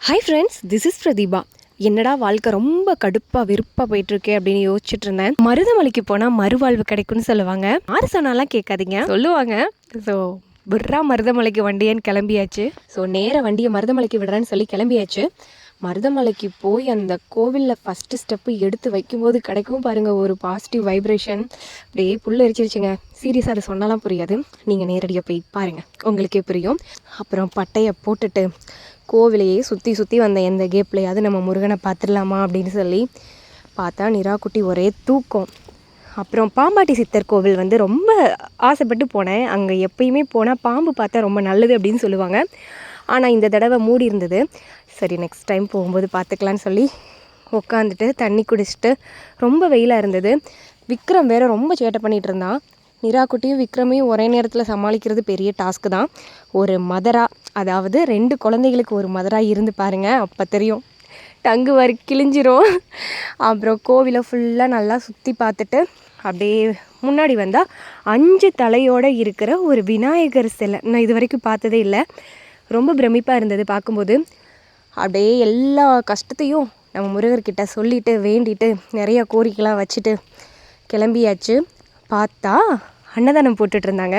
Hi friends, this is Pratibha. என்னடா வாழ்க்கை ரொம்ப கடுப்பாக வெறுப்பாக போயிட்டுருக்கே அப்படின்னு யோசிச்சுட்டு இருந்தேன். மருதமலைக்கு போனால் மறுவாழ்வு கிடைக்கும்னு சொல்லுவாங்க. யார் சொன்னாலாம் கேட்காதீங்க, சொல்லுவாங்க. ஸோ விட்றா மருதமலைக்கு வண்டியன்னு கிளம்பியாச்சு. ஸோ நேராக வண்டியை மருதமலைக்கு விடுறேன்னு சொல்லி கிளம்பியாச்சு. மருதமலைக்கு போய் அந்த கோவிலில் ஃபஸ்ட்டு ஸ்டெப்பு எடுத்து வைக்கும்போது கிடைக்கும் பாருங்கள் ஒரு பாசிட்டிவ் வைப்ரேஷன். அப்படியே புல் எரிச்சிருச்சுங்க. சீரியஸாக அதை சொன்னாலாம் புரியாது, நீங்கள் நேரடியாக போய் பாருங்கள், உங்களுக்கே புரியும். அப்புறம் பட்டையை போட்டுட்டு கோவிலையே சுற்றி சுற்றி வந்த எந்த கேப்லையாவது நம்ம முருகனை பார்த்துடலாமா அப்படின்னு சொல்லி பார்த்தா நிராக்குட்டி ஒரே தூக்கம். அப்புறம் பாம்பாட்டி சித்தர் கோவில் வந்து ரொம்ப ஆசைப்பட்டு போனேன். அங்கே எப்பயுமே போனால் பாம்பு பார்த்தா ரொம்ப நல்லது அப்படின்னு சொல்லுவாங்க. ஆனால் இந்த தடவை மூடி இருந்தது. சரி, நெக்ஸ்ட் டைம் போகும்போது பார்த்துக்கலான்னு சொல்லி உட்காந்துட்டு தண்ணி குடிச்சிட்டு ரொம்ப வெயிலாக இருந்தது. விக்ரம் வேறு ரொம்ப சேட்டை பண்ணிகிட்டு இருந்தான். நிராக்குட்டியும் விக்ரமையும் ஒரே நேரத்தில் சமாளிக்கிறது பெரிய டாஸ்க்கு தான். ஒரு மதரா, அதாவது 2 குழந்தைகளுக்கு ஒரு மதரா இருந்து பாருங்கள், அப்போ தெரியும். டங்கு வரி கிழிஞ்சிரும். அப்புறம் கோவிலை ஃபுல்லாக நல்லா சுற்றி பார்த்துட்டு அப்படியே முன்னாடி வந்தால் 5 தலையோடு இருக்கிற ஒரு விநாயகர் சிலை. நான் இது வரைக்கும் பார்த்ததே இல்லை. ரொம்ப பிரமிப்பாக இருந்தது பார்க்கும்போது. அப்படியே எல்லா கஷ்டத்தையும் நம்ம முருகர்கிட்ட சொல்லிவிட்டு வேண்டிட்டு நிறையா கோரிக்கைலாம் வச்சுட்டு கிளம்பியாச்சு. பார்த்தா அன்னதானம் போட்டுட்ருந்தாங்க.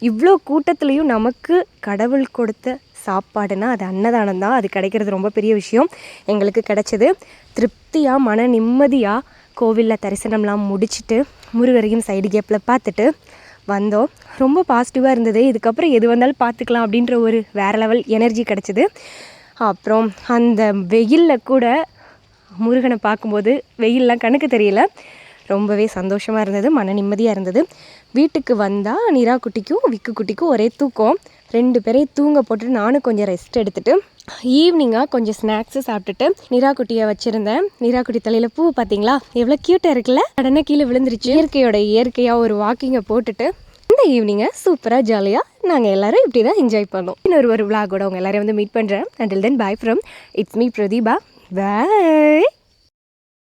இவ்வளோ கூட்டத்துலேயும் நமக்கு கடவுள் கொடுத்த சாப்பாடுனா அது அன்னதானம் தான். அது கிடைக்கிறது ரொம்ப பெரிய விஷயம். எங்களுக்கு கிடைச்சது. திருப்தியாக மன நிம்மதியாக கோவிலில் தரிசனம்லாம் முடிச்சுட்டு முருகரையும் சைடு கேப்பில் பார்த்துட்டு வந்தோம். ரொம்ப பாசிட்டிவாக இருந்தது. இதுக்கப்புறம் எது வந்தாலும் பார்த்துக்கலாம் அப்படின்ற ஒரு வேறு லெவல் எனர்ஜி கிடச்சிது. அப்புறம் அந்த வெயிலில் கூட முருகனை பார்க்கும்போது வெயிலெலாம் கணக்கு தெரியல, ரொம்பவே சந்தோஷமாக இருந்தது, மன நிம்மதியாக இருந்தது. வீட்டுக்கு வந்தால் நிராக்குட்டிக்கும் விக்கு குட்டிக்கும் ஒரே தூக்கம். 2 பேரையும் தூங்க போட்டுட்டு நானும் கொஞ்சம் ரெஸ்ட் எடுத்துகிட்டு ஈவினிங்காக கொஞ்சம் ஸ்நாக்ஸு சாப்பிட்டுட்டு நிராக்குட்டியை வச்சுருந்தேன். நிராக்குட்டி தலையில் பூ பார்த்தீங்களா, எவ்வளோ க்யூட்டாக இருக்குல்ல, உடனே கீழே விழுந்துருச்சு. இயற்கையாக ஒரு வாக்கிங்கை போட்டுட்டு இந்த ஈவினிங்கை சூப்பராக ஜாலியாக நாங்கள் எல்லோரும் இப்படி தான் என்ஜாய் பண்ணோம். இன்னொரு விளாகோட உங்கள் எல்லோரையும் வந்து மீட் பண்ணுறேன். Until then bye from it's me Pratibha. By.